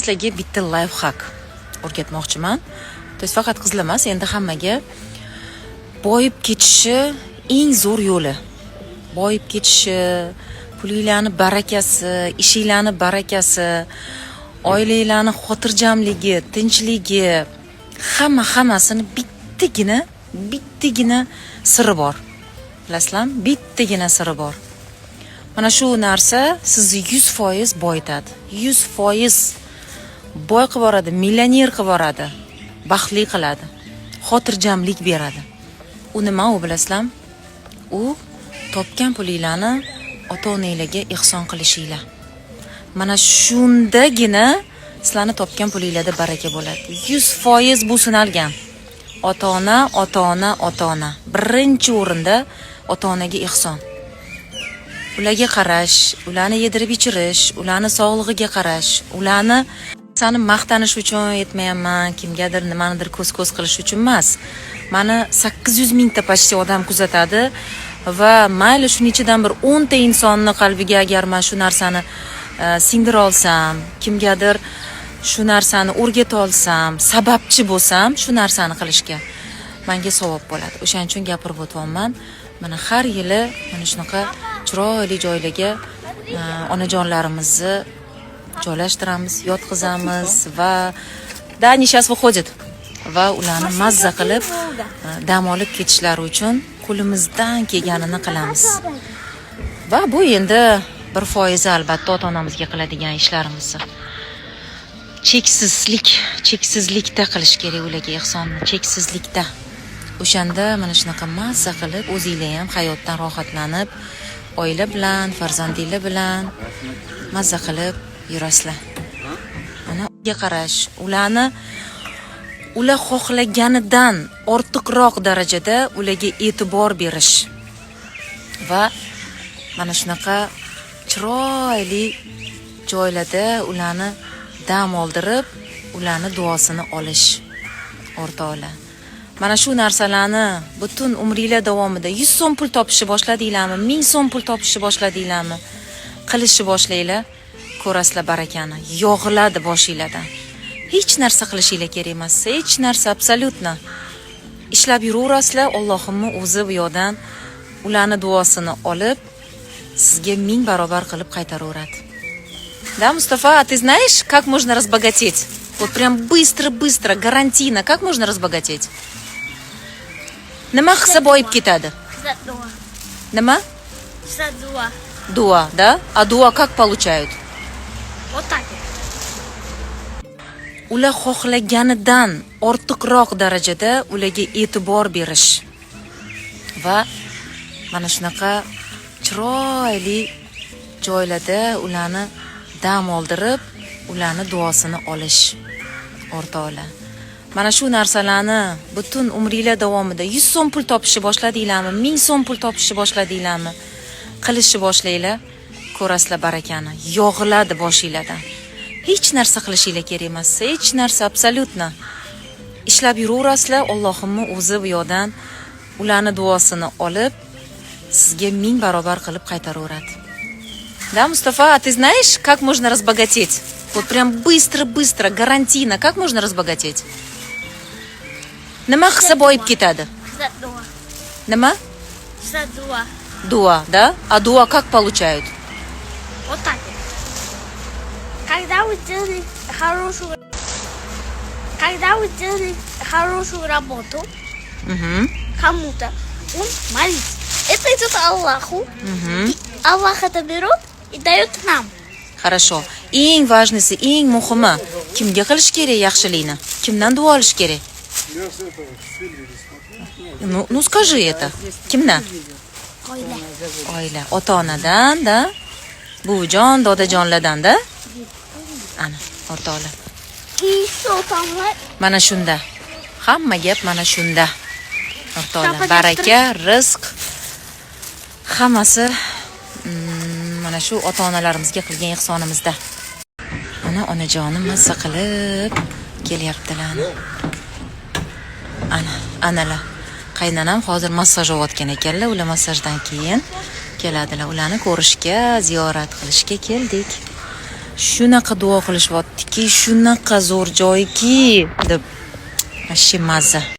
Sizlarga bitta life hack o'rgatmoqchiman. To есть faqat qizlar emas, endi hammaga boyib ketishi eng zo'r yo'li. Boyib ketishi, pulinglarning barakasi, ishinglarning barakasi, oilanglarning xotirjamligi, tinchligi, hammasini bittagina siri bor. Bilasizlarmi? Bittagina siri bor. Mana shu narsa sizni 100% boyitadi. 100% boy qilib boradi, millioner qilib boradi, baxtli qiladi, xotirjamlik beradi. U nima u bilasizlarmi? U topgan pulinglarni ota-onanglarga ehson qilishinglar. Mana shundagina sizlarni topgan pulinglarda baraka bo'ladi. 100% bu sinalgan. Ota-ona. Birinchi o'rinda ota-onaga ehson. Ularga qarash, ularni yedirib ichirish, ularni sog'lig'iga qarash, ularni sani maqtanish uchun yetmayapman, kimgadir nimanidir ko'z qilish uchun emas. Mani 800 mingta почти odam kuzatadi va mayli shuning ichidan bir 10 ta insonni qalbiga agar men shu narsani singdira olsam, kimgadir shu narsani o'rgata olsam, sababchi bo'lsam shu narsani qilishga, menga savob bo'ladi. O'shaning uchun gapirib o'tyapman. Mana har yili mana shunaqa chiroyli joylarga onajonlarimizni joylashtiramiz, yotqizamiz va сейчас выходит va ularni mazza qilib dam olib ketishlari uchun qo'limizdan kelganini qilamiz. Va bu endi 1% albatta ota-onamizga qiladigan ishlarimiz. Cheksizlikda qilish kerak ularga ehsonni, cheksizlikda. O'shanda mana shunaqa mazza qilib o'zinglar ham hayotdan rohatlanib, oila bilan, farzandinglar bilan mazza qilib yurasizlar. Mana ularga qarash, ular xohlaganidan ortiqroq darajada ularga e'tibor berish va mana shunaqa chiroyli joylarda ularni dam oldirib, ularni duosini olish o'rtoqlar. Mana shu narsalarni butun umringlar davomida 100 so'm pul topishni boshladinglarmi, 1000 so'm pul topishni boshladinglarmi, qilishni boshlanglar, ko'rasizlar barakani, yog'iladi boshinglardan. Hech narsa qilishinglar kerak emas, hech narsa absolyutno. Ishlab yuraverasizlar, Allohimni o'zi bu yoqdan ularni duosini olib, sizga 1000 barobar qilib qaytaraveradi. Да, Мустафа, а ты знаешь, как можно разбогатеть? Вот прям быстро, гарантийно, как можно разбогатеть? Nima qilsa boyib ketadi? Nima? Дуа, да? А дуа как получают? Вот так. Ular xohlaganidan ortiqroq darajada ularga e'tibor berish va mana shunaqa chiroyli joylarda ularni dam oldirib, ularni duosini olish o'rtoqlar. Mana shu narsalarni butun umringlar davomida 100 so'm pul topishni boshladinglarmi, 1000 so'm pul topishni boshladinglarmi, qilishni boshlanglar, ko'rasizlar barakani, yog'iladi boshinglardan. Hech narsa qilishinglar kerak emas, hech narsa absolyutno. Ishlab yuraverasizlar, Allohimni o'zi bu yoqdan ularni duosini olib, sizga 1000 barobar qilib qaytaraveradi. Да, Мустафа, а ты знаешь, как можно разбогатеть? Вот прям быстро, гарантийно, как можно разбогатеть? Nima qilsa boyib ketadi? Nima? Дуа, да? А дуа как получают? Вот так. Когда вы делали хорошую работу кому-то, он молится. Это идет Аллаху, и Аллах это берет и дает нам. Хорошо. Eng важныйsi, eng muhimi, kimga qilish kerak yaxshilikni? Kimdan duo olish kerak? Ну скажи это. Kimdan? Oila. Ota-onadan, da? Buvijon, dodajonlardan, da? Ana, o'rtoqlar. Mana shunda. Hamma gap mana shunda. O'rtoqlar, baraka, rizq hammasi mana shu ota-onalarimizga qilgan ehsonimizda. Ana onajonim mazza qilib kelyaptilar. Analar. Qaynanam hozir massaj olayotgan ekanlar. Ular massajdan keyin keladilar. Ularni ko'rishga, ziyorat qilishga keldik. shunaqa duo qilishyaptiki, shunaqa zo'r joyki deb. Вообще mazza.